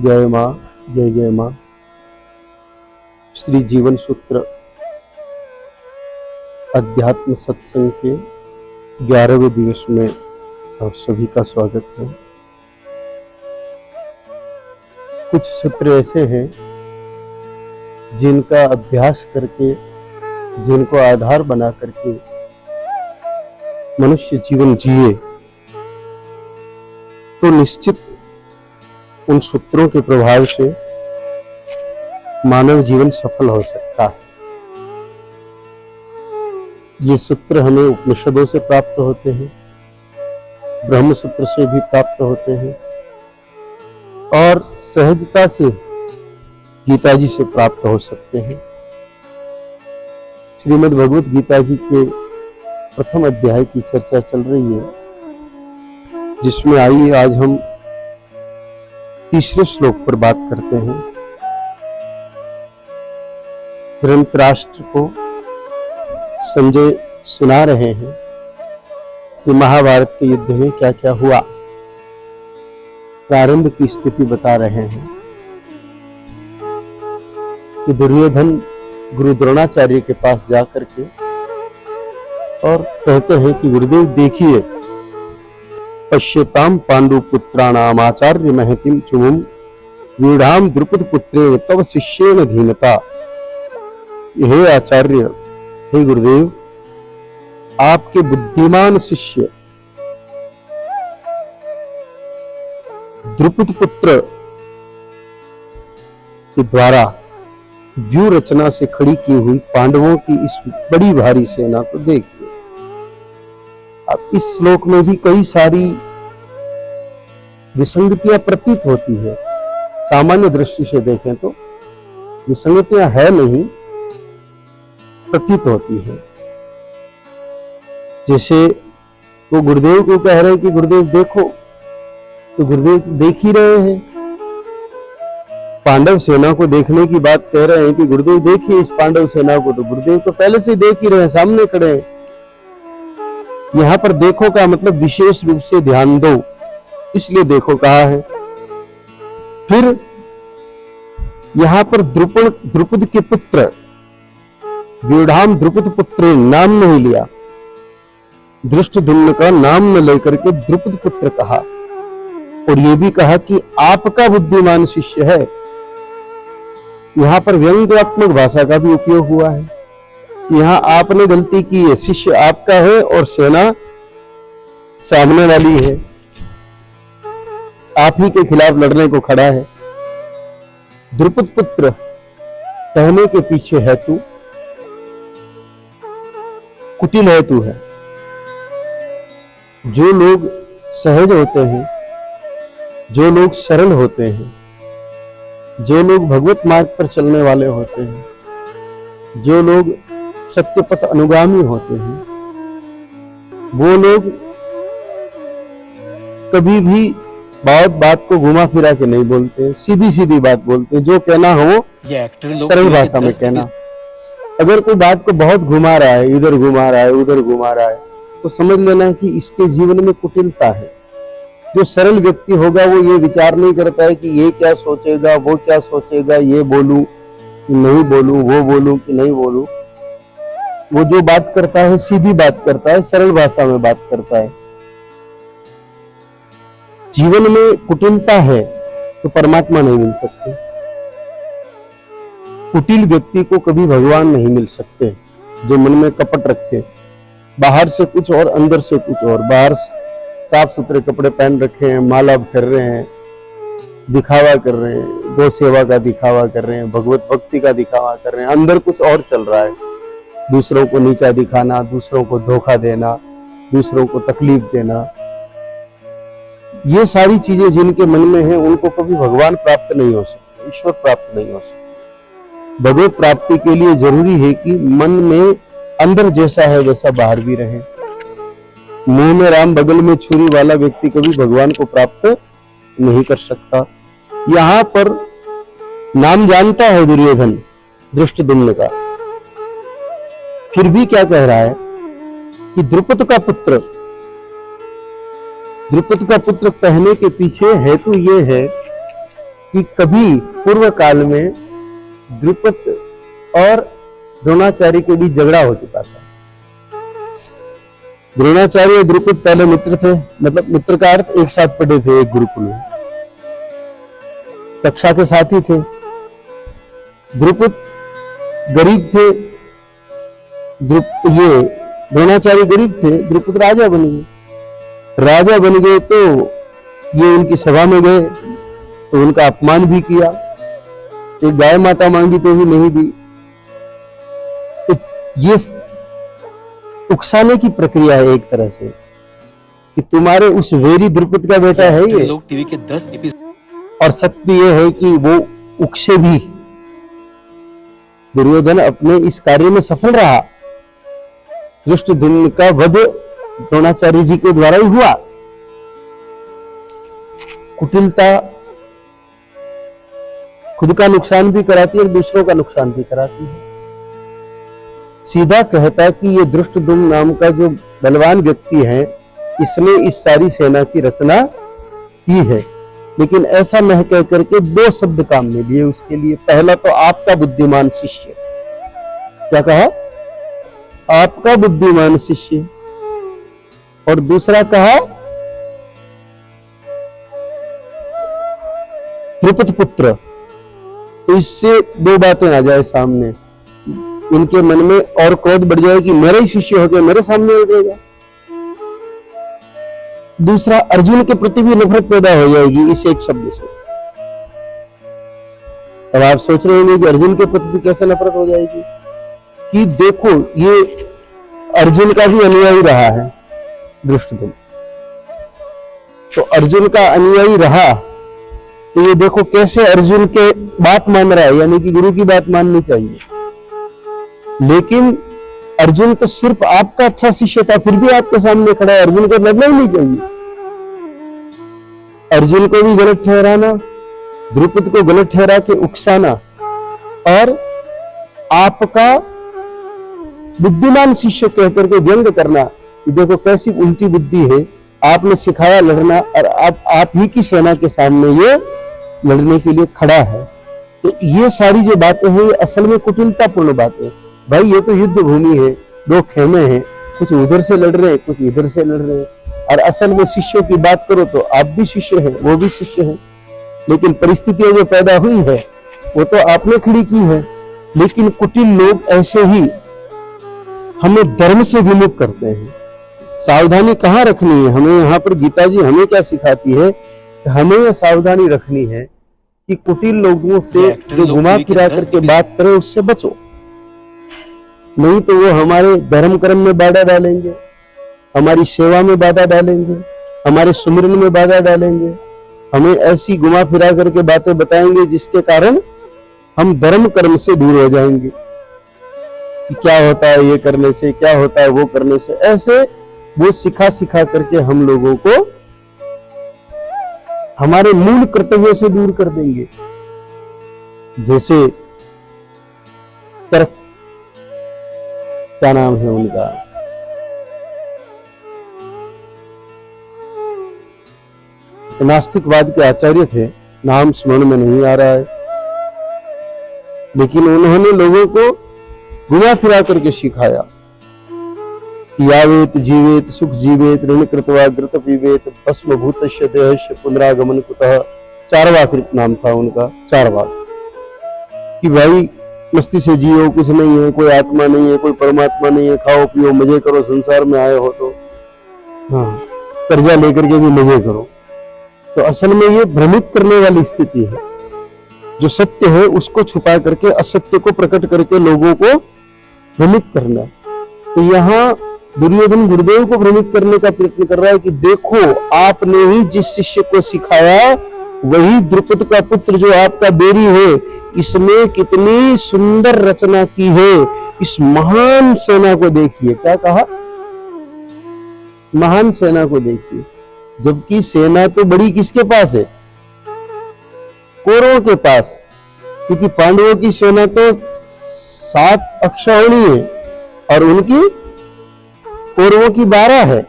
जय माँ, जय जय माँ। श्री जीवन सूत्र अध्यात्म सत्संग के 11वें दिवस में आप सभी का स्वागत है। कुछ सूत्र ऐसे हैं जिनका अभ्यास करके, जिनको आधार बना करके मनुष्य जीवन जिए तो निश्चित उन सूत्रों के प्रभाव से मानव जीवन सफल हो सकता है। ये सूत्र हमें उपनिषदों से प्राप्त होते हैं, ब्रह्म सूत्र से भी प्राप्त होते हैं और सहजता से गीता जी से प्राप्त हो सकते हैं। श्रीमद् भगवत गीता जी के प्रथम अध्याय की चर्चा चल रही है, जिसमें आइए आज हम तीसरे श्लोक पर बात करते हैं। धृतराष्ट्र को संजय सुना रहे हैं कि महाभारत के युद्ध में क्या क्या हुआ, प्रारंभ की स्थिति बता रहे हैं कि दुर्योधन गुरु द्रोणाचार्य के पास जाकर के और कहते हैं कि गुरुदेव देखिए, पश्यताम पांडुपुत्राणाम आचार्य महतिम चुमुम व्यूढ़ाम द्रुपद पुत्रेण तव शिष्येण धीनता। हे आचार्य, हे गुरुदेव, आपके बुद्धिमान शिष्य द्रुपद पुत्र के द्वारा व्यू रचना से खड़ी की हुई पांडवों की इस बड़ी भारी सेना को देखिए। अब इस श्लोक में भी कई सारी विसंगतियां प्रतीत होती है। सामान्य दृष्टि से देखें तो विसंगतियां है नहीं, प्रतीत होती है। जैसे वो गुरुदेव को कह रहे हैं कि गुरुदेव देखो, तो गुरुदेव देख ही रहे हैं। पांडव सेना को देखने की बात कह रहे हैं कि गुरुदेव देखिए इस पांडव सेना को, तो गुरुदेव तो पहले से देख ही रहे हैं, सामने खड़े हैं। यहां पर देखो का मतलब विशेष रूप से ध्यान दो, इसलिए देखो कहा है। फिर यहां पर द्रुपद के पुत्र व्यूढ़ाम द्रुपद पुत्र नाम नहीं लिया, धृष्टद्युम्न का नाम न लेकर के द्रुपद पुत्र कहा, और यह भी कहा कि आपका बुद्धिमान शिष्य है। यहां पर व्यंग्यात्मक भाषा का भी उपयोग हुआ है। यहां आपने गलती की है, शिष्य आपका है और सेना सामने वाली है, आप ही के खिलाफ लड़ने को खड़ा है। द्रुपद पुत्र कहने के पीछे हेतु कुटिल हेतु है। जो लोग सहज होते हैं, जो लोग सरल होते हैं, जो लोग भगवत मार्ग पर चलने वाले होते हैं, जो लोग सत्य पथ अनुगामी होते हैं, वो लोग कभी भी बात को घुमा फिरा के नहीं बोलते, सीधी सीधी बात बोलते हैं। जो कहना हो सरल भाषा में कहना। अगर कोई बात को बहुत घुमा रहा है, इधर घुमा रहा है, उधर घुमा रहा है, तो समझ लेना कि इसके जीवन में कुटिलता है। जो सरल व्यक्ति होगा वो ये विचार नहीं करता है कि ये क्या सोचेगा, वो क्या सोचेगा, ये बोलूं कि नहीं बोलूं, वो बोलूं कि नहीं बोलूं। वो जो बात करता है सीधी बात करता है, सरल भाषा में बात करता है। जीवन में कुटिलता है तो परमात्मा नहीं मिल सकते। कुटिल व्यक्ति को कभी भगवान नहीं मिल सकते। जो मन में कपट रखे, बाहर से कुछ और अंदर से कुछ और, बाहर साफ सुथरे कपड़े पहन रखे हैं, माला फेर रहे हैं, दिखावा कर रहे हैं, गौ सेवा का दिखावा कर रहे हैं, भगवत भक्ति का दिखावा कर रहे हैं, अंदर कुछ और चल रहा है। दूसरों को नीचा दिखाना, दूसरों को धोखा देना, दूसरों को तकलीफ देना, ये सारी चीजें जिनके मन में है उनको कभी भगवान प्राप्त नहीं हो सकते, ईश्वर प्राप्त नहीं हो सकते। भगवत प्राप्ति के लिए जरूरी है कि मन में अंदर जैसा है वैसा बाहर भी रहे। मुंह में राम बगल में छुरी वाला व्यक्ति कभी भगवान को प्राप्त नहीं कर सकता। यहां पर नाम जानता है दुर्योधन धृष्टद्युम्न का, फिर भी क्या कह रहा है कि द्रुपद का पुत्र कहने के पीछे हेतु ये है कि कभी पूर्व काल में द्रुपद और द्रोणाचार्य के बीच झगड़ा हो चुका था। द्रोणाचार्य और द्रुपद पहले मित्र थे, मतलब मित्र का अर्थ एक साथ पढ़े थे एक गुरुकुल में, कक्षा के साथी थे। द्रुपद गरीब थे, ये द्रोणाचार्य गरीब थे, द्रुपद राजा बन गए। राजा बन गए तो ये उनकी सभा में गए तो उनका अपमान भी किया, एक गाय माता मांगी तो भी नहीं दी। तो ये उकसाने की प्रक्रिया है एक तरह से कि तुम्हारे उस वेरी द्रुपद का बेटा है ये। लोग टीवी के 10 एपिसोड। और सत्य ये है कि वो उकसे भी दुर्योधन अपने इस कार्य में सफल रहा। धृष्टद्युम्न का वध द्रोणाचार्य जी के द्वारा ही हुआ। कुटिलता खुद का नुकसान भी कराती है और दूसरों का नुकसान भी कराती है। सीधा कहता कि ये धृष्टद्युम्न नाम का जो बलवान व्यक्ति है, इसने इस सारी सेना की रचना की है। लेकिन ऐसा न कह करके दो शब्द काम में लिए उसके लिए। पहला तो आपका बुद्धिमान शिष्य, क्या कहा? आपका बुद्धिमान शिष्य। और दूसरा कहा द्रुपद पुत्र। तो इससे दो बातें आ जाए सामने, इनके मन में और क्रोध बढ़ जाए कि मेरा ही शिष्य होकर मेरे सामने उठेगा। दूसरा, अर्जुन के प्रति भी नफरत पैदा हो जाएगी इस एक शब्द से। अब आप सोच रहे होंगे कि अर्जुन के प्रति भी कैसे नफरत हो जाएगी, कि देखो ये अर्जुन का भी अनुयायी रहा है धृष्टद्युम्न। तो अर्जुन का अनुयायी रहा तो ये देखो कैसे अर्जुन के बात मान रहा है, यानी कि गुरु की बात माननी चाहिए। लेकिन अर्जुन तो सिर्फ आपका अच्छा शिष्य था, फिर भी आपके सामने खड़ा है, अर्जुन को लड़ना ही नहीं चाहिए। अर्जुन को भी गलत ठहराना, द्रुपद को गलत ठहरा के उकसाना और आपका बुद्धिमान शिष्य कहकर के व्यंग करना कि देखो कैसी उल्टी बुद्धि है, आपने सिखाया लड़ना और आप ही की सेना के सामने ये लड़ने के लिए खड़ा है। तो ये सारी जो बातें हैं ये असल में कुटिलतापूर्ण बातें। भाई ये तो युद्ध भूमि है, दो खेमे हैं, कुछ उधर से लड़ रहे हैं, कुछ इधर से लड़ रहे हैं। और असल में शिष्यों की बात करो तो आप भी शिष्य हैं, वो भी शिष्य हैं। लेकिन परिस्थितियां जो पैदा हुई है वो तो आपने खड़ी की है। लेकिन कुटिल लोग ऐसे ही हमें धर्म से विमुख करते हैं। सावधानी कहाँ रखनी है हमें? यहाँ पर गीता जी हमें क्या सिखाती है? हमें यह सावधानी रखनी है कि कुटिल लोगों से जो घुमा फिरा करके बात करें उससे बचो, नहीं तो वो हमारे धर्म कर्म में बाधा डालेंगे, हमारी सेवा में बाधा डालेंगे, हमारे सुमिरन में बाधा डालेंगे, हमें ऐसी घुमा फिरा करके बातें बताएंगे जिसके कारण हम धर्म कर्म से दूर हो जाएंगे। कि क्या होता है ये करने से, क्या होता है वो करने से, ऐसे वो सिखा सिखा करके हम लोगों को हमारे मूल कर्तव्यों से दूर कर देंगे। जैसे तर्क, क्या नाम है उनका, नास्तिकवाद के आचार्य थे, नाम स्मरण में नहीं आ रहा है, लेकिन उन्होंने लोगों को घुमा फिरा करके सिखाया। यावेत जीवेत सुख जीवेत ऋण कृत्वा घृत पीवेत भस्म भूतस्य देहस्य पुनरागमन कुतः। चारवाक नाम था उनका, चारवाक, कि भाई मस्ती से जियो, कुछ नहीं है, कोई आत्मा नहीं है, कोई परमात्मा नहीं है, खाओ पियो मजे करो, संसार में आए हो तो हाँ कर्जा लेकर के भी मजे करो। तो असल में ये भ्रमित करने वाली स्थिति है। जो सत्य है उसको छुपा करके असत्य को प्रकट करके लोगों को भ्रमित करना। तो यहाँ दुर्योधन गुरुदेव को भ्रमित करने का प्रयत्न कर रहा है कि देखो आपने ही जिस शिष्य को सिखाया वही द्रुपद का पुत्र जो आपका बेरी है, इसने कितनी सुंदर रचना की है। इस महान सेना को देखिए, क्या कहा? महान सेना को देखिए। जबकि सेना तो बड़ी किसके पास है? कौरवों के पास, क्योंकि पांडवों की सेना तो 7 अक्षौहिणी है और उनकी कौरवों की 12 है।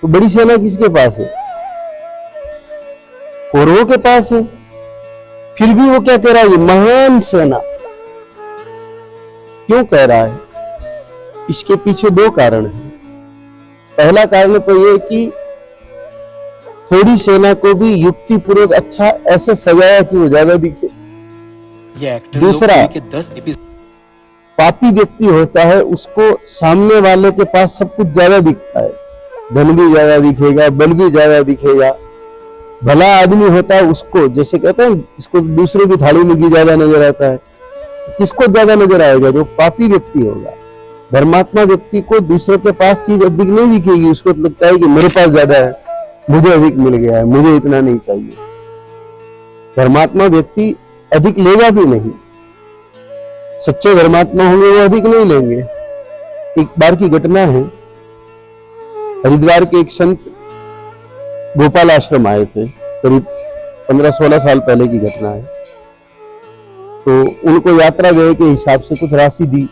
तो बड़ी सेना किसके पास है? कौरवों के पास है, फिर भी वो क्या कह रहा है, ये महान सेना क्यों कह रहा है? इसके पीछे दो कारण हैं। पहला कारण तो ये कि थोड़ी सेना को भी युक्तिपूर्वक अच्छा ऐसे सजाया कि वो ज्यादा दिखे। ये एक्टर दूसरा, लोग टीवी के 10 एपिसोड पापी व्यक्ति होता है, उसको सामने वाले के पास सब कुछ ज्यादा दिखता है, धन भी ज्यादा दिखेगा, बल भी ज्यादा दिखेगा। भला आदमी होता है उसको, जैसे कहते हैं, इसको दूसरे की थाली में घी ज्यादा नजर आता है, किसको ज्यादा नजर आएगा? जो पापी व्यक्ति होगा। धर्मात्मा व्यक्ति को दूसरे के पास चीज अधिक नहीं दिखेगी, उसको लगता है कि मेरे पास ज्यादा है, मुझे अधिक मिल गया है, मुझे इतना नहीं चाहिए। धर्मात्मा व्यक्ति अधिक लेगा भी नहीं। सच्चे धर्मात्मा होंगे वो अधिक नहीं लेंगे। एक बार की घटना है, हरिद्वार के एक संत गोपाल आश्रम आए थे, करीब 15-16 साल पहले की घटना है। तो उनको यात्रा व्यय के हिसाब से कुछ राशि दी,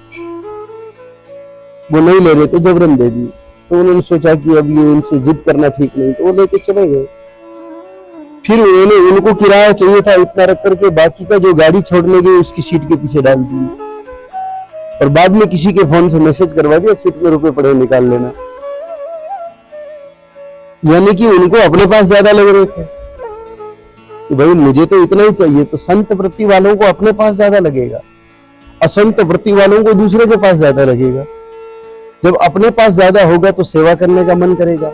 वो नहीं ले रहे थे, जबरन दे दी। तो उन्होंने सोचा कि अब ये इनसे जिद करना ठीक नहीं, तो वो लेके चले गए। फिर उनको किराया चाहिए था, इतना रख करके बाकी का जो गाड़ी छोड़ने गई उसकी सीट के पीछे डाल दी, और बाद में किसी के फोन से मैसेज करवा दिया, सीट में रुपए पड़े निकाल लेना। यानी कि उनको अपने पास ज्यादा लग रहे थे कि भाई मुझे तो इतना ही चाहिए। तो संत वृत्ति वालों को अपने पास ज्यादा लगेगा, असंत वृत्ति वालों को दूसरे के पास ज्यादा लगेगा। जब अपने पास ज्यादा होगा तो सेवा करने का मन करेगा,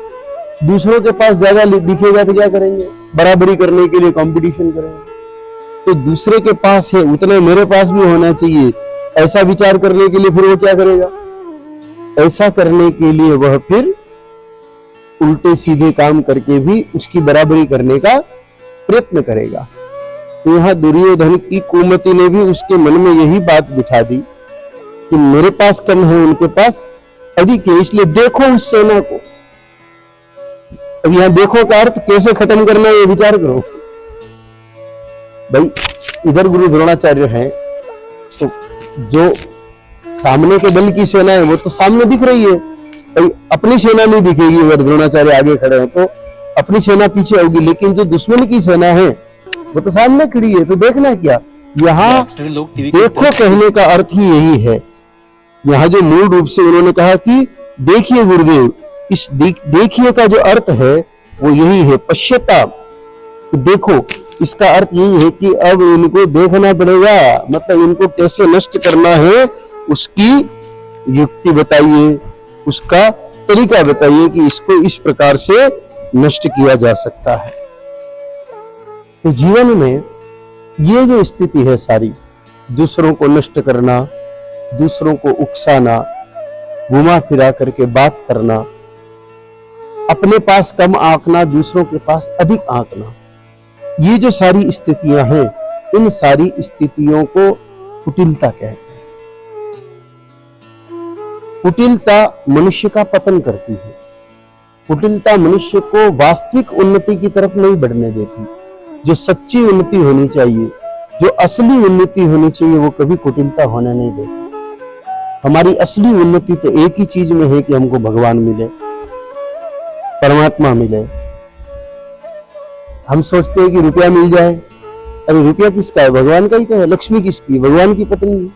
दूसरों के पास ज्यादा दिखेगा तो क्या करेंगे? बराबरी करने के लिए कंपटीशन करेंगे। तो दूसरे के पास है उतना मेरे पास भी होना चाहिए, ऐसा विचार करने के लिए फिर वो क्या करेगा? ऐसा करने के लिए वह फिर उल्टे सीधे काम करके भी उसकी बराबरी करने का प्रयत्न करेगा। तो यहाँ दुर्योधन की कुमति ने भी उसके मन में यही बात बिठा दी कि मेरे पास कम है, उनके पास अधिक है, इसलिए देखो उस सेना को। अब यहाँ देखो का अर्थ कैसे खत्म करना है ये विचार करो। भाई इधर गुरु द्रोणाचार्य हैं, तो जो सामने के बल की सेना है वो तो सामने दिख रही है, भाई अपनी सेना नहीं दिखेगी। अगर द्रोणाचार्य आगे खड़े हैं तो अपनी सेना पीछे होगी, लेकिन जो दुश्मन की सेना है वो तो सामने खड़ी है, तो देखना क्या? यहाँ एक्टर लोग टीवी के देखो 10 कहने का अर्थ ही यही है। यहाँ जो मूल रूप से उन्होंने कहा कि देखिए गुरुदेव, इस देखिए का जो अर्थ है वो यही है, पश्यता। देखो, इसका अर्थ यही है कि अब इनको देखना पड़ेगा, मतलब इनको कैसे नष्ट करना है उसकी युक्ति बताइए, उसका तरीका बताइए कि इसको इस प्रकार से नष्ट किया जा सकता है। तो जीवन में ये जो स्थिति है सारी, दूसरों को नष्ट करना, दूसरों को उकसाना, घुमा फिरा करके बात करना, अपने पास कम आंकना, दूसरों के पास अधिक आंकना, ये जो सारी स्थितियां हैं, इन सारी स्थितियों को कुटिलता कहते हैं। कुटिलता मनुष्य का पतन करती है। कुटिलता मनुष्य को वास्तविक उन्नति की तरफ नहीं बढ़ने देती। जो सच्ची उन्नति होनी चाहिए, जो असली उन्नति होनी चाहिए, वो कभी कुटिलता होने नहीं देती। हमारी असली उन्नति तो एक ही चीज में है कि हमको भगवान मिले, परमात्मा मिले। हम सोचते हैं कि रुपया मिल जाए, अरे रुपया किसका है? भगवान का ही तो है। लक्ष्मी किसकी? भगवान की पत्नी।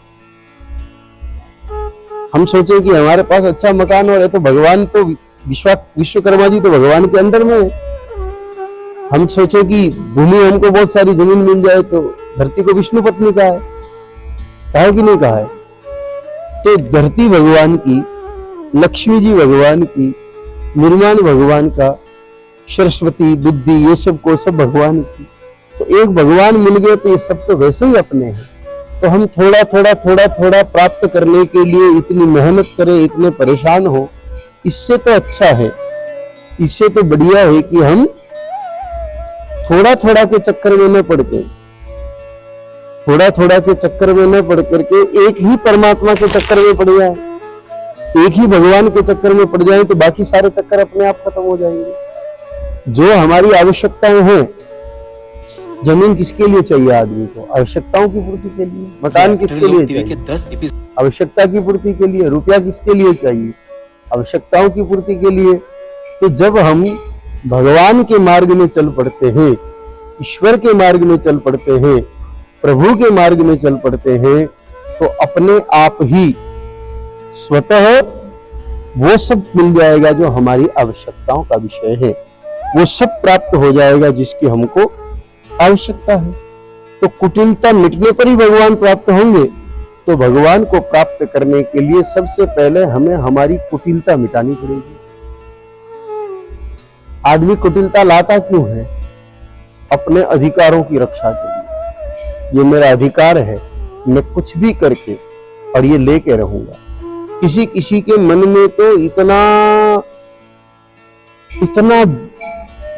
हम सोचे कि हमारे पास अच्छा मकान और है तो भगवान तो विश्वकर्मा जी तो भगवान के अंदर में है। हम सोचे कि भूमि हमको बहुत सारी जमीन मिल जाए तो धरती को विष्णु पत्नी का है, कहा कि नहीं कहा है? तो धरती भगवान की, लक्ष्मी जी भगवान की, निर्माण भगवान का, सरस्वती, बुद्धि, ये सब को सब भगवान की। तो एक भगवान मिल गए तो ये सब तो वैसे ही अपने हैं। तो हम थोड़ा थोड़ा प्राप्त करने के लिए इतनी मेहनत करें, इतने परेशान हो, इससे तो अच्छा है, इससे तो बढ़िया है कि हम थोड़ा के चक्कर में न पड़ के, थोड़ा के चक्कर में न पड़ करके एक ही परमात्मा के चक्कर में पड़ जाए, एक ही भगवान के चक्कर में पड़ जाए, तो बाकी सारे चक्कर अपने आप खत्म हो जाएंगे। जो हमारी आवश्यकताएं हैं, जमीन किसके लिए चाहिए आदमी को? आवश्यकताओं की पूर्ति के लिए। मकान किसके लिए चाहिए? आवश्यकता की पूर्ति के लिए। रुपया किसके लिए चाहिए? आवश्यकताओं की पूर्ति के लिए। तो जब हम भगवान के मार्ग में चल पड़ते हैं ईश्वर के मार्ग में चल पड़ते हैं, प्रभु के मार्ग में चल पड़ते हैं, तो अपने आप ही स्वतः वो सब मिल जाएगा जो हमारी आवश्यकताओं का विषय है। वो सब प्राप्त हो जाएगा जिसकी हमको आवश्यकता है। तो कुटिलता मिटने पर ही भगवान प्राप्त होंगे। तो भगवान को प्राप्त करने के लिए सबसे पहले हमें हमारी कुटिलता मिटानी पड़ेगी। आदमी कुटिलता लाता क्यों है? अपने अधिकारों की रक्षा के लिए। ये मेरा अधिकार है, मैं कुछ भी करके और ये लेके रहूंगा। किसी किसी के मन में तो इतना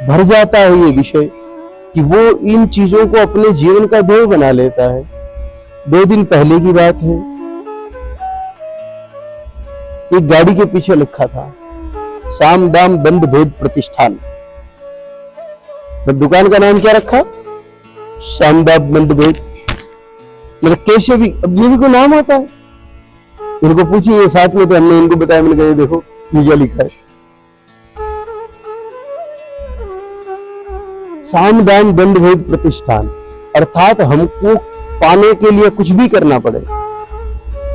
भर जाता है ये विषय कि वो इन चीजों को अपने जीवन का ध्येय बना लेता है। 2 दिन पहले की बात है, एक गाड़ी के पीछे लिखा था साम दाम दंड भेद प्रतिष्ठान। दुकान का नाम क्या रखा? साम दाम दंड भेद। मतलब कैसे भी, अब ये भी कोई नाम आता है? इनको पूछिए, साथ में तो हमने इनको बताया, मैंने कहा देखो ये क्या लिखा है, साम दाम दंड भेद प्रतिष्ठान। अर्थात हमको पाने के लिए कुछ भी करना पड़े।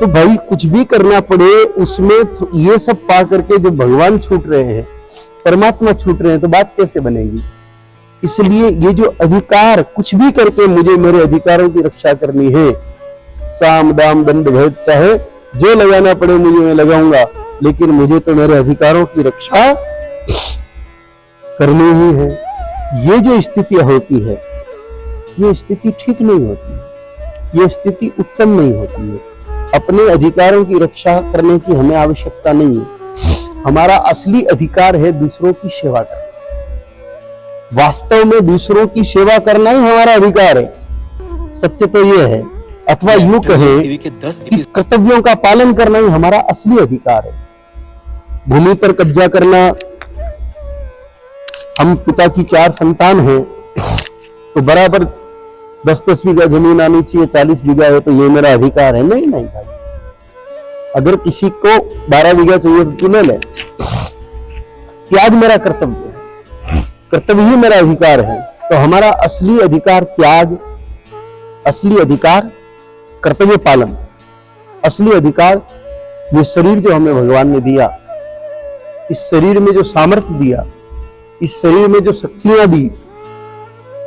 तो भाई कुछ भी करना पड़े, उसमें ये सब पा करके जब भगवान छूट रहे हैं, परमात्मा छूट रहे हैं, तो बात कैसे बनेगी? इसलिए ये जो अधिकार, कुछ भी करके मुझे मेरे अधिकारों की रक्षा करनी है, साम दाम दंड भेद, चाहे जो लगाना पड़े मुझे मैं लगाऊंगा, लेकिन मुझे तो मेरे अधिकारों की रक्षा करनी ही है। ये जो स्थिति होती है, ये स्थिति ठीक नहीं होती है, ये स्थिति उत्तम नहीं होती है। अपने अधिकारों की रक्षा करने की हमें आवश्यकता नहीं है। हमारा असली अधिकार है दूसरों की सेवा करना। वास्तव में दूसरों की सेवा करना ही हमारा अधिकार है। सत्य तो ये है, अथवा यूं कहें कि कर्तव्यों का पालन करना ही हमारा असली अधिकार है। भूमि पर कब्जा करना, हम पिता की 4 संतान हैं, तो बराबर 10-10 बीघा जमीन आनी चाहिए, 40 बीघा है तो ये मेरा अधिकार है। नहीं नहीं भाई, अगर किसी को 12 बीघा चाहिए तो तू ले ले। त्याग मेरा कर्तव्य है, कर्तव्य ही मेरा अधिकार है। तो हमारा असली अधिकार त्याग, असली अधिकार कर्तव्य पालन, असली अधिकार ये शरीर जो हमें भगवान ने दिया, इस शरीर में जो सामर्थ्य दिया, इस शरीर में जो शक्तियां दी,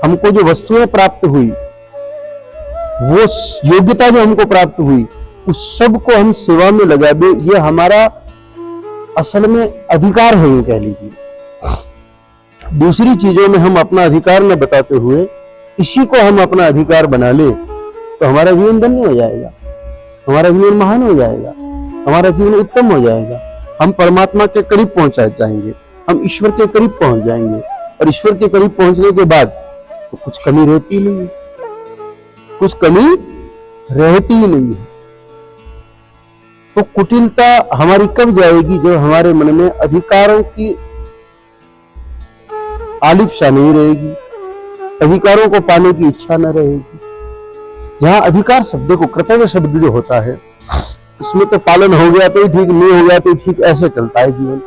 हमको जो वस्तुएं प्राप्त हुई, वो योग्यता जो हमको प्राप्त हुई, उस सब को हम सेवा में लगा दे, ये हमारा असल में अधिकार है, ये कह लीजिए। दूसरी चीजों में हम अपना अधिकार न बताते हुए इसी को हम अपना अधिकार बना ले, तो हमारा जीवन धन्य हो जाएगा, हमारा जीवन महान हो जाएगा, हमारा जीवन उत्तम हो जाएगा। हम परमात्मा के करीब पहुंच जाएंगे, हम ईश्वर के करीब पहुंच जाएंगे, और ईश्वर के करीब पहुंचने के बाद तो कुछ कमी रहती नहीं है, कुछ कमी रहती ही नहीं है। तो कुटिलता हमारी कब जाएगी? जब हमारे मन में अधिकारों की आलिप्सा नहीं रहेगी, अधिकारों को पाने की इच्छा न रहेगी। जहां अधिकार शब्द को, कर्तव्य शब्द जो होता है, उसमें तो पालन हो गया तो ठीक, नहीं हो गया तो ठीक, ऐसे चलता है जीवन।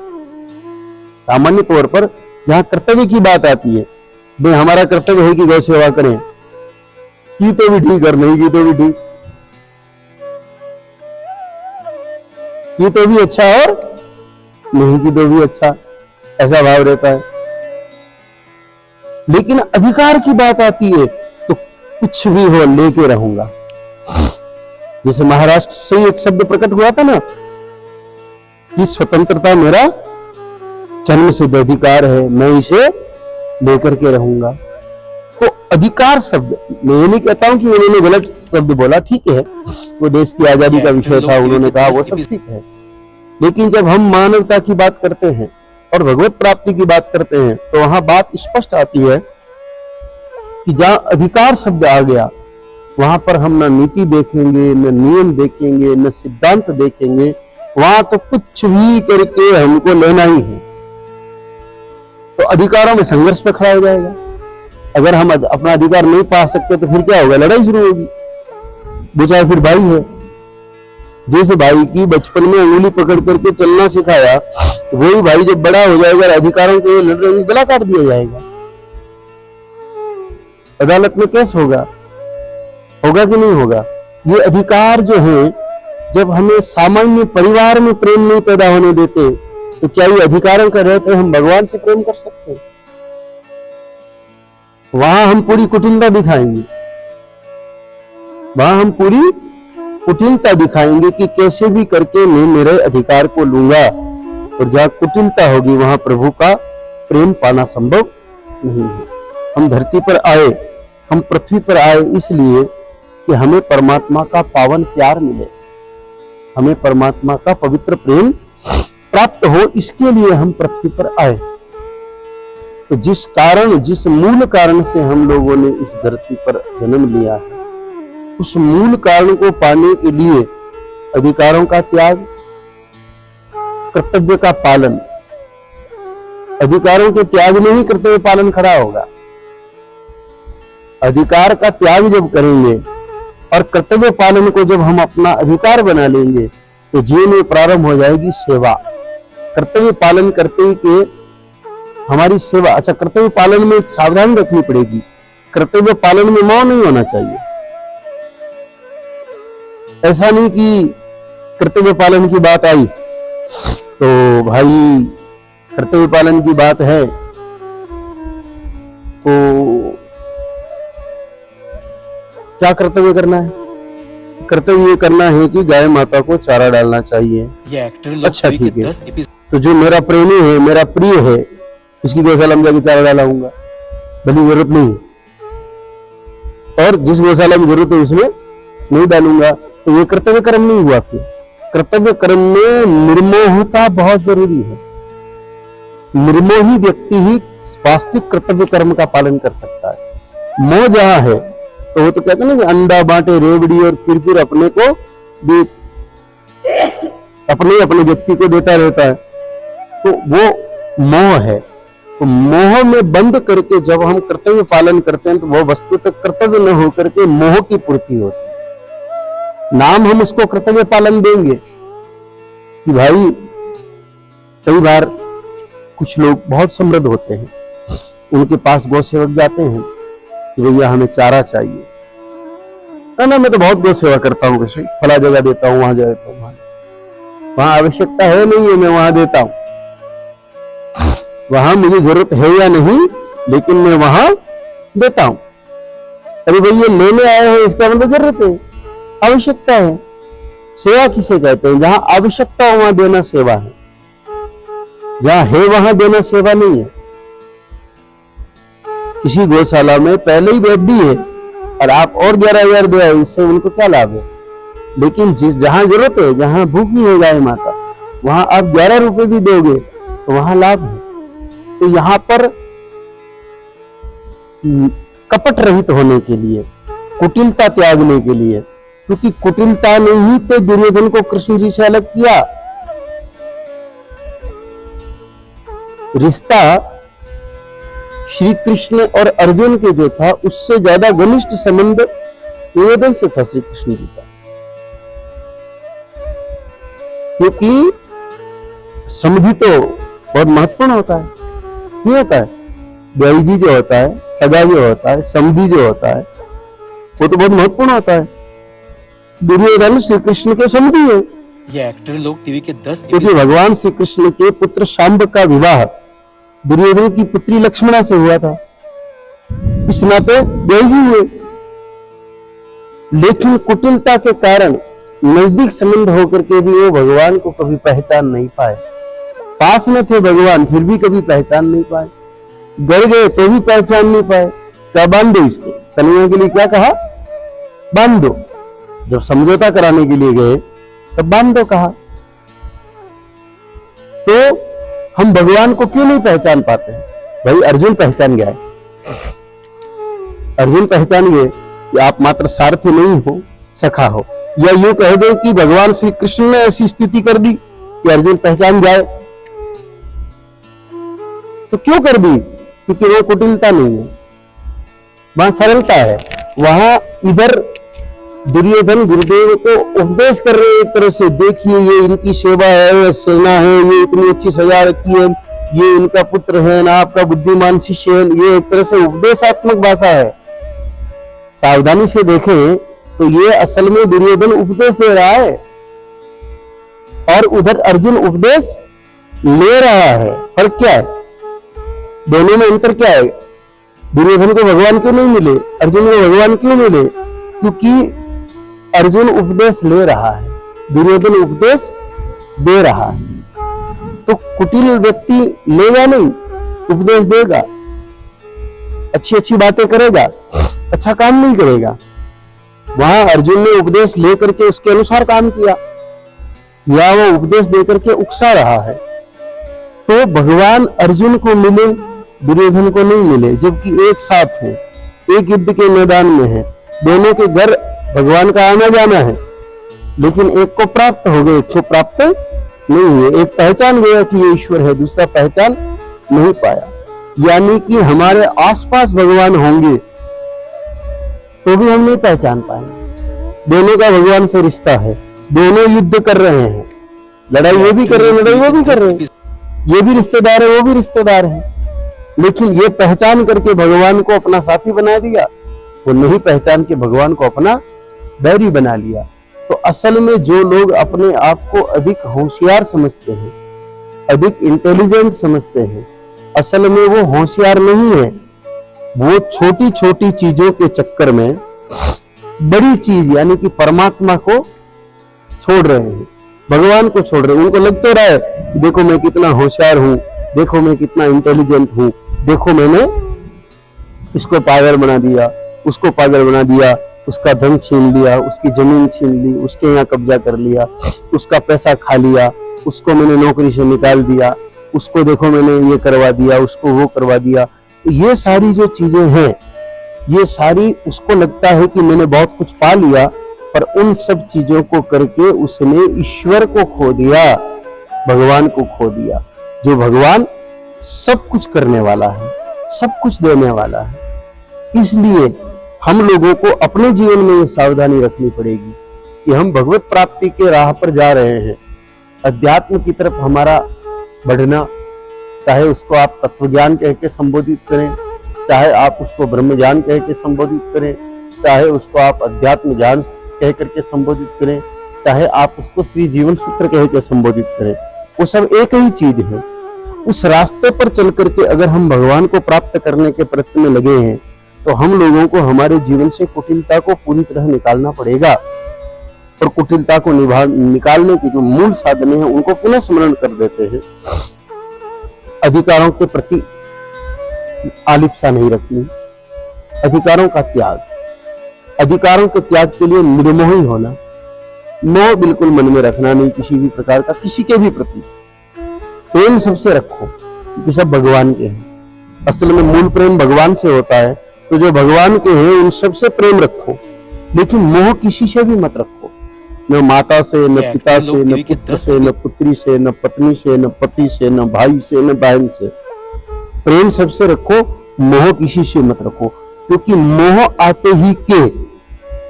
सामान्य तौर पर जहां कर्तव्य की बात आती है, भाई हमारा कर्तव्य है कि गौ सेवा करें, की तो भी ठीक और नहीं की तो भी ठीक, की तो भी अच्छा और नहीं की तो भी अच्छा, ऐसा भाव रहता है। लेकिन अधिकार की बात आती है तो कुछ भी हो लेके रहूंगा। जैसे महाराष्ट्र से एक शब्द प्रकट हुआ था ना कि स्वतंत्रता मेरा जन्म सिद्ध अधिकार है, मैं इसे लेकर के रहूंगा। तो अधिकार शब्द, मैं ये नहीं कहता हूं कि उन्होंने गलत शब्द बोला, ठीक है, वो देश की आजादी का विषय था, उन्होंने कहा, वो सब ठीक है। लेकिन जब हम मानवता की बात करते हैं और भगवत प्राप्ति की बात करते हैं, तो वहां बात स्पष्ट आती है कि जहां अधिकार शब्द आ गया, वहां पर हम न नीति देखेंगे, न नियम देखेंगे, न सिद्धांत देखेंगे, वहां तो कुछ भी करके हमको लेना ही है। तो अधिकारों में संघर्ष पे खड़ा हो जाएगा। अगर हम अपना अधिकार नहीं पा सकते तो फिर क्या होगा? लड़ाई शुरू होगी। वो चाहे फिर भाई है, जैसे भाई की बचपन में उंगली पकड़ करके चलना सिखाया, वही भाई जब बड़ा हो जाएगा, अधिकारों के लिए लड़ रहे, गला काट दिया जाएगा। अदालत में केस होगा, होगा कि नहीं होगा? ये अधिकार जो है, जब हमें सामान्य परिवार में प्रेम नहीं पैदा होने देते, तो क्या ये अधिकारों का रहते हम भगवान से प्रेम कर सकते हैं? वहां हम पूरी कुटिलता दिखाएंगे, वहां हम पूरी कुटिलता दिखाएंगे कि कैसे भी करके मैं मेरे अधिकार को लूंगा, और जहां कुटिलता होगी वहां प्रभु का प्रेम पाना संभव नहीं है। हम धरती पर आए, हम पृथ्वी पर आए इसलिए कि हमें परमात्मा का पावन प्यार मिले, हमें परमात्मा का पवित्र प्रेम प्राप्त हो, इसके लिए हम पृथ्वी पर आए। तो जिस मूल कारण से हम लोगों ने इस धरती पर जन्म लिया है, उस मूल कारण को पाने के लिए अधिकारों का त्याग, कर्तव्य का पालन, अधिकारों के त्याग में ही कर्तव्य पालन खड़ा होगा। अधिकार का त्याग जब करेंगे और कर्तव्य पालन को जब हम अपना अधिकार बना लेंगे, तो जीवन में प्रारंभ हो जाएगी सेवा। कर्तव्य पालन करते ही के हमारी सेवा, अच्छा कर्तव्य पालन में सावधानी रखनी पड़ेगी, कर्तव्य पालन में मोह नहीं होना चाहिए। ऐसा नहीं कि कर्तव्य पालन की बात आई तो भाई कर्तव्य पालन की बात है तो क्या कर्तव्य करना है? कर्तव्य ये करना है कि गाय माता को चारा डालना चाहिए। ये एक्टर अच्छा ठीक है, 10 एपिसोड तो जो मेरा प्रेमी है, मेरा प्रिय है, उसकी गौशाला में जाके चारा डालाऊंगा, भली जरूरत नहीं है। और जिस गौशाला में जरूरत है उसमें नहीं डालूंगा, तो ये कर्तव्य कर्म नहीं हुआ। फिर कर्तव्य कर्म में निर्मोहता बहुत जरूरी है। निर्मोही व्यक्ति ही वास्तविक कर्तव्य कर्म का पालन कर सकता है। मोह जहां है तो वो तो कहते हैं ना कि अंडा बांटे रेवड़ी, और फिर अपने को भी अपने व्यक्ति को देता रहता है, तो वो मोह है। तो मोह में बंद करके जब हम कर्तव्य पालन करते हैं, तो वो वस्तु तक कर्तव्य न होकर के मोह की पूर्ति होती है। नाम हम उसको कर्तव्य पालन देंगे कि भाई, कई बार कुछ लोग बहुत समृद्ध होते हैं, उनके पास गौ सेवक जाते हैं कि भैया हमें चारा चाहिए। ना मैं तो बहुत गौ सेवा करता हूँ, किसी फला जगह देता हूँ, वहां देता हूँ, वहां आवश्यकता है नहीं है, मैं वहां देता हूँ। वहां मुझे जरूरत है या नहीं, लेकिन मैं वहां देता हूं। अरे भैया लेने आए हैं, इसका मतलब जरूरत है, आवश्यकता है। सेवा किसे कहते हैं? जहां आवश्यकता हो वहां देना सेवा है, जहां है वहां देना सेवा नहीं है। किसी गौशाला में पहले ही बेड है और आप और 11,000 दे आए, इससे उनको क्या लाभ है? लेकिन जहां जरूरत है, जहां भूखी है गाय माता, वहां आप 11 रुपए भी दोगे तो वहां लाभ है। तो यहां पर कपट रहित होने के लिए, कुटिलता त्यागने के लिए, क्योंकि कुटिलता ने ही तो दुर्योधन को कृष्ण जी से अलग किया। रिश्ता श्री कृष्ण और अर्जुन के जो था, उससे ज्यादा घनिष्ठ संबंध दुर्योधन से था श्री कृष्ण जी का, क्योंकि समधि तो बहुत महत्वपूर्ण होता है। नहीं होता है? ब्याई जो होता है, सगा जो होता है, समधि जो होता है, वो तो बहुत महत्वपूर्ण होता है। दुर्योधन श्री कृष्ण के समधि है। ये एक्टर लोग टीवी के 10 क्योंकि भगवान श्री कृष्ण के पुत्र शांब का विवाह दुर्योधन की पुत्री लक्ष्मणा से हुआ था, इस नाते ब्याई हुए। लेकिन कुटिलता के कारण नजदीक संबंध होकर के भी वो भगवान को कभी पहचान नहीं पाए। पास में थे भगवान, फिर भी कभी पहचान नहीं पाए। घर गए तो भी पहचान नहीं पाए। क्या बांध दो इसको? कन्हैया के लिए क्या कहा? बांध दो। जब समझौता कराने के लिए गए तब बांध दो कहा। तो हम भगवान को क्यों नहीं पहचान पाते हैं? भाई अर्जुन पहचान गया है। अर्जुन पहचान गए कि आप मात्र सारथी नहीं हो, सखा हो। या यूं कह दो कि भगवान श्री कृष्ण ने ऐसी स्थिति कर दी कि अर्जुन पहचान जाए। तो क्यों कर दी? क्योंकि वो कुटिलता नहीं है, वहां सरलता है। वहां इधर दुर्योधन गुरुदेव को उपदेश कर रहे हैं एक तरह से, देखिए ये इनकी सेवा है, सेना है, ये इतनी अच्छी सजा रखी है, ये इनका पुत्र है ना, आपका बुद्धिमान शिष्य है। ये एक तरह से उपदेशात्मक भाषा है। सावधानी से देखें तो ये असल में दुर्योधन उपदेश दे रहा है और उधर अर्जुन उपदेश ले रहा है। फर्क क्या है? दोनों में अंतर क्या है? दुर्योधन को भगवान क्यों नहीं मिले, अर्जुन को भगवान क्यों मिले? क्योंकि अर्जुन उपदेश ले रहा है, दुर्योधन उपदेश दे रहा है। तो कुटिल व्यक्ति लेगा नहीं, उपदेश देगा, अच्छी अच्छी बातें करेगा, अच्छा काम नहीं करेगा। वहां अर्जुन ने उपदेश लेकर के उसके अनुसार काम किया, या वो उपदेश देकर के उकसा रहा है। तो भगवान अर्जुन को मिले, दुर्योधन को नहीं मिले, जबकि एक साथ है, एक युद्ध के मैदान में है, दोनों के घर भगवान का आना जाना है, लेकिन एक को प्राप्त हो गए, एक को प्राप्त नहीं हुए। एक पहचान गया कि ये ईश्वर है, दूसरा पहचान नहीं पाया। यानी कि हमारे आसपास भगवान होंगे तो भी हम नहीं पहचान पाएंगे। दोनों का भगवान से रिश्ता है, दोनों युद्ध कर रहे हैं, लड़ाई वो भी कर रहे हैं, लड़ाई वो भी कर रहे हैं, ये भी रिश्तेदार है, वो भी रिश्तेदार है, लेकिन ये पहचान करके भगवान को अपना साथी बना दिया, वो नहीं पहचान के भगवान को अपना बैरी बना लिया। तो असल में जो लोग अपने आप को अधिक होशियार समझते हैं, अधिक इंटेलिजेंट समझते हैं, असल में वो होशियार नहीं है। वो छोटी छोटी चीजों के चक्कर में बड़ी चीज यानी कि परमात्मा को छोड़ रहे हैं, भगवान को छोड़ रहे हैं। उनको लग तो रहा है कि देखो मैं कितना होशियार हूं, देखो मैं कितना इंटेलिजेंट हूं, देखो मैंने इसको पागल बना दिया, उसको पागल बना दिया, उसका धन छीन लिया, उसकी जमीन छीन ली, उसके यहाँ कब्जा कर लिया, उसका पैसा खा लिया, उसको मैंने नौकरी से निकाल दिया, उसको देखो मैंने ये करवा दिया, उसको वो करवा दिया। तो ये सारी जो चीजें हैं, ये सारी उसको लगता है कि मैंने बहुत कुछ पा लिया, पर उन सब चीजों को करके उसने ईश्वर को खो दिया, भगवान को खो दिया, जो भगवान सब कुछ करने वाला है, सब कुछ देने वाला है। इसलिए हम लोगों को अपने जीवन में ये सावधानी रखनी पड़ेगी कि हम भगवत प्राप्ति के राह पर जा रहे हैं। अध्यात्म की तरफ हमारा बढ़ना, चाहे उसको आप तत्व ज्ञान कह के संबोधित करें, चाहे आप उसको ब्रह्म ज्ञान कह के संबोधित करें, चाहे उसको आप अध्यात्म ज्ञान कह करके संबोधित करें, चाहे आप उसको श्री जीवन सूत्र कह के संबोधित करें, वो सब एक ही चीज है। उस रास्ते पर चल करके अगर हम भगवान को प्राप्त करने के प्रयत्न में लगे हैं, तो हम लोगों को हमारे जीवन से कुटिलता को पूरी तरह निकालना पड़ेगा। और कुटिलता को निकालने के जो मूल साधन हैं उनको पुनः स्मरण कर देते हैं। अधिकारों के प्रति आलिप्सा नहीं रखनी, अधिकारों का त्याग, अधिकारों के त्याग के लिए निर्मोही होना, मोह बिल्कुल मन में रखना नहीं किसी भी प्रकार का, किसी के भी प्रति प्रेम सबसे रखो कि सब भगवान के हैं। असल में मूल प्रेम भगवान से होता है, तो जो भगवान के हैं उन सबसे प्रेम रखो, लेकिन मोह किसी से भी मत रखो, न माता से, न पिता से, न पुत्र से, न पुत्री से, न पत्नी से, न पति से, न भाई से, न बहन से। प्रेम सबसे रखो, मोह किसी से मत रखो, क्योंकि मोह आते ही के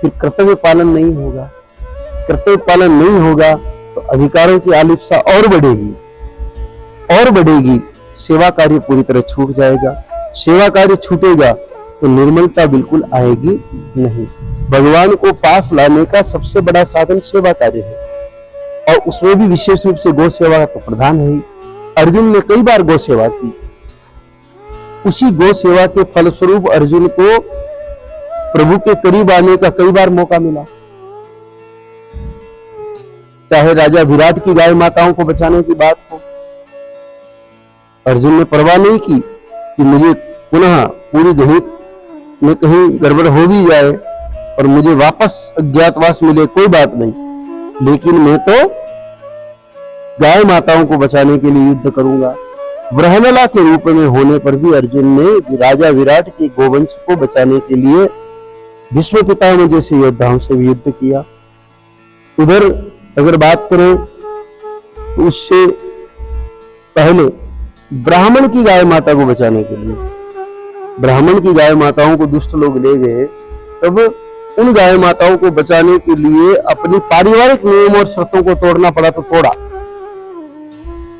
फिर कर्तव्य पालन नहीं होगा। कर्तव्य पालन नहीं होगा तो अधिकारों की आलिप्सा और बढ़ेगी और बढ़ेगी, सेवा कार्य पूरी तरह छूट जाएगा। सेवा कार्य छूटेगा तो निर्मलता बिल्कुल आएगी नहीं। भगवान को पास लाने का सबसे बड़ा साधन सेवा कार्य है, और उसमें भी विशेष रूप से गौ सेवा तो प्रधान है ही। अर्जुन ने कई बार गौ सेवा की, उसी गौ सेवा के फलस्वरूप अर्जुन को प्रभु के करीब आने का कई बार मौका मिला। चाहे राजा विराट की गाय माताओं को बचाने की बात हो, अर्जुन ने परवाह नहीं की कि मुझे पुनः पूरी गणित में कहीं गड़बड़ हो भी जाए और मुझे वापस अज्ञातवास मिले, कोई बात नहीं, लेकिन मैं तो गाय माताओं को बचाने के लिए युद्ध करूंगा। ब्रह्मला के रूप में होने पर भी अर्जुन ने राजा विराट के गोवंश को बचाने के लिए विश्व पितामह जैसे योद्धाओं से भी युद्ध किया। उधर अगर बात करें तो उससे पहले ब्राह्मण की गाय माता को बचाने के लिए, ब्राह्मण की गाय माताओं को दुष्ट लोग ले गए, तब उन गाय माताओं को बचाने के लिए अपनी पारिवारिक नियम और शर्तों को तोड़ना पड़ा तो तोड़ा।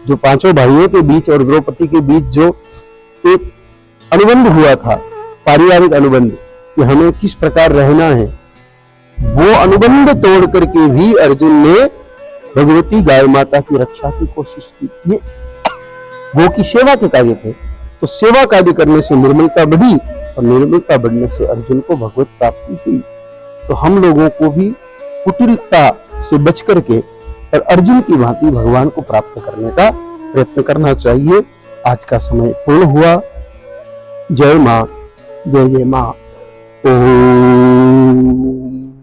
जो पांचों भाइयों के बीच और द्रौपदी के बीच जो एक अनुबंध हुआ था, पारिवारिक अनुबंध, कि हमें किस प्रकार रहना है, वो अनुबंध तोड़ करके भी अर्जुन ने भगवती गाय माता की रक्षा की कोशिश की। ये गो की सेवा के कार्य थे। तो सेवा कार्य करने से निर्मलता बढ़ी और निर्मलता बढ़ने से अर्जुन को भगवत प्राप्ति हुई। तो हम लोगों को भी कुटिलता से बच करके और अर्जुन की भांति भगवान को प्राप्त करने का प्रयत्न करना चाहिए। आज का समय पूर्ण हुआ। जय मां, जय जय मां। ओम।